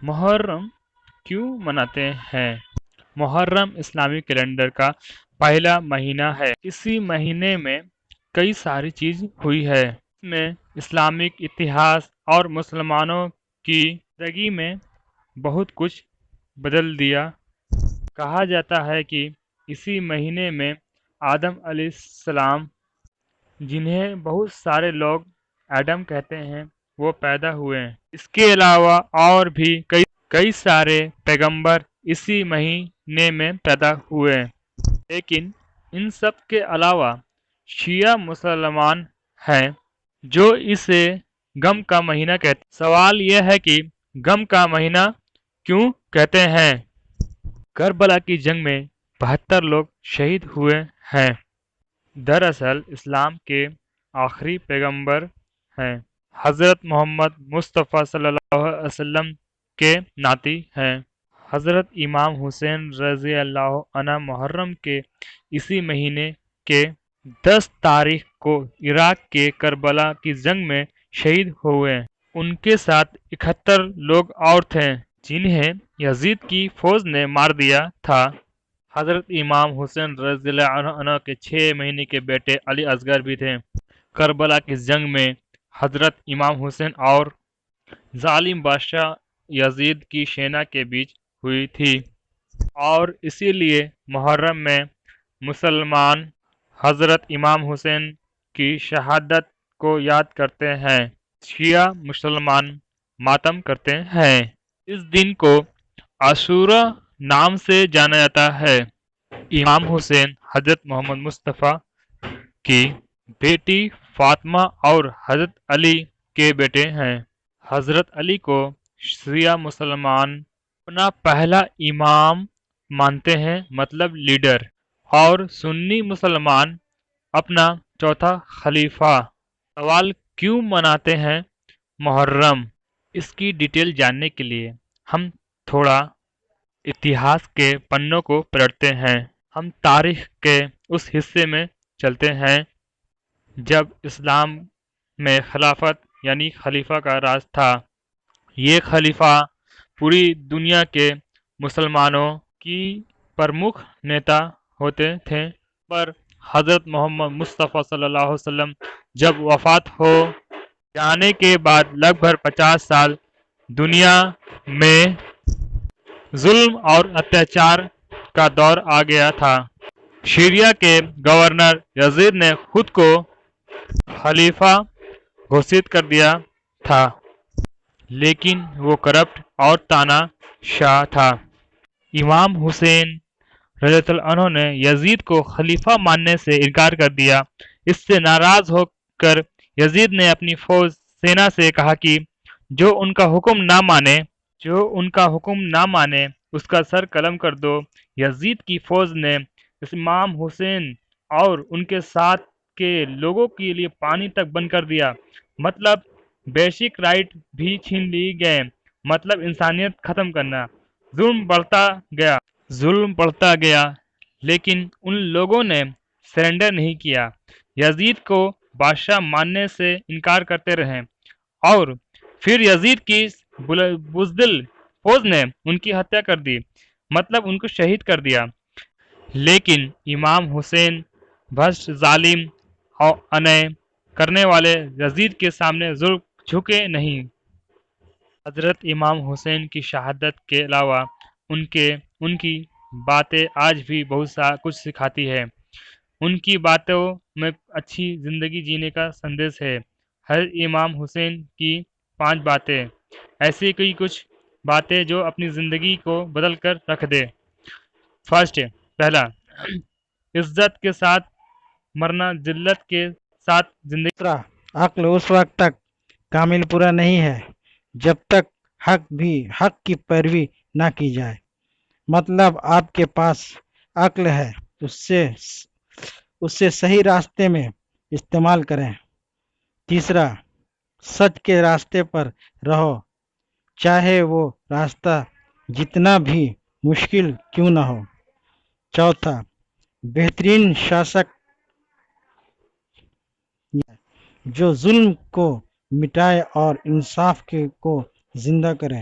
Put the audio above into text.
محرم کیوں مناتے ہیں؟ محرم اسلامی کیلنڈر کا پہلا مہینہ ہے۔ اسی مہینے میں کئی ساری چیز ہوئی ہے۔ اس میں اسلامک اتہاس اور مسلمانوں کی زندگی میں بہت کچھ بدل دیا۔ کہا جاتا ہے کہ اسی مہینے میں آدم علیہ السلام، جنہیں بہت سارے لوگ ایڈم کہتے ہیں، وہ پیدا ہوئے۔ اس کے علاوہ اور بھی کئی سارے پیغمبر اسی مہینے میں پیدا ہوئے، لیکن ان سب کے علاوہ شیعہ مسلمان ہیں جو اسے غم کا مہینہ کہتے ہیں۔ سوال یہ ہے کہ غم کا مہینہ کیوں کہتے ہیں؟ کربلا کی جنگ میں 72 لوگ شہید ہوئے ہیں۔ دراصل اسلام کے آخری پیغمبر ہیں۔ حضرت محمد مصطفیٰ صلی اللہ علیہ وسلم کے ناتی ہیں۔ حضرت امام حسین رضی اللہ عنہ محرم کے اسی مہینے کے 10 تاریخ کو عراق کے کربلا کی جنگ میں شہید ہوئے۔ ان کے ساتھ 71 لوگ اور تھے جنہیں یزید کی فوج نے مار دیا تھا۔ حضرت امام حسین رضی اللہ عنہ کے 6 مہینے کے بیٹے علی اصغر بھی تھے۔ کربلا کی جنگ میں حضرت امام حسین اور ظالم بادشاہ یزید کی سینا کے بیچ ہوئی تھی، اور اسی لیے محرم میں مسلمان حضرت امام حسین کی شہادت کو یاد کرتے ہیں۔ شیعہ مسلمان ماتم کرتے ہیں۔ اس دن کو عاشوراء نام سے جانا جاتا ہے۔ امام حسین حضرت محمد مصطفیٰ کی بیٹی فاطمہ اور حضرت علی کے بیٹے ہیں۔ حضرت علی کو شیعہ مسلمان اپنا پہلا امام مانتے ہیں، مطلب لیڈر، اور سنی مسلمان اپنا چوتھا خلیفہ۔ سوال کیوں مناتے ہیں محرم؟ اس کی ڈیٹیل جاننے کے لیے ہم تھوڑا اتہاس کے پنوں کو پلٹتے ہیں۔ ہم تاریخ کے اس حصے میں چلتے ہیں جب اسلام میں خلافت یعنی خلیفہ کا راج تھا۔ یہ خلیفہ پوری دنیا کے مسلمانوں کی پرمکھ نیتا ہوتے تھے، پر حضرت محمد مصطفیٰ صلی اللہ علیہ وسلم جب وفات ہو جانے کے بعد لگ بھگ 50 سال دنیا میں ظلم اور اتیاچار کا دور آ گیا تھا۔ سیریا کے گورنر یزید نے خود کو خلیفہ گھوشت کر دیا تھا، لیکن وہ کرپٹ اور تانا شاہ تھا۔ امام حسین رضی اللہ عنہ نے یزید کو خلیفہ ماننے سے انکار کر دیا۔ اس سے ناراض ہو کر یزید نے اپنی فوج سینا سے کہا کہ جو ان کا حکم نہ مانے اس کا سر قلم کر دو۔ یزید کی فوج نے امام حسین اور ان کے ساتھ کے لوگوں کے لیے پانی تک بند کر دیا، مطلب بیسک رائٹ بھی چھین لی گئے، مطلب انسانیت ختم کرنا۔ ظلم بڑھتا گیا لیکن ان لوگوں نے سرنڈر نہیں کیا، یزید کو بادشاہ ماننے سے انکار کرتے رہے، اور پھر یزید کی بزدل فوج نے ان کی ہتیا کر دی، مطلب ان کو شہید کر دیا۔ لیکن امام حسین بھرشٹ ظالم اور انیہ کرنے والے یزید کے سامنے جھکے نہیں۔ حضرت امام حسین کی شہادت کے علاوہ ان کی باتیں آج بھی بہت کچھ سکھاتی ہیں۔ ان کی باتوں میں اچھی زندگی جینے کا سندیش ہے۔ حضرت امام حسین کی 5 باتیں، ایسی کچھ باتیں جو اپنی زندگی کو بدل کر رکھ دے۔ پہلا، عزت کے ساتھ مرنا، ذلت کے ساتھ زندگی۔ دوسرا، عقل اس وقت تک کامل پورا نہیں ہے جب تک حق کی پیروی نہ کی جائے، مطلب آپ کے پاس عقل ہے، اس سے صحیح راستے میں استعمال کریں۔ تیسرا، سچ کے راستے پر رہو، چاہے وہ راستہ جتنا بھی مشکل کیوں نہ ہو۔ چوتھا، بہترین شاسک جو ظلم کو مٹائے اور انصاف کو زندہ کرے۔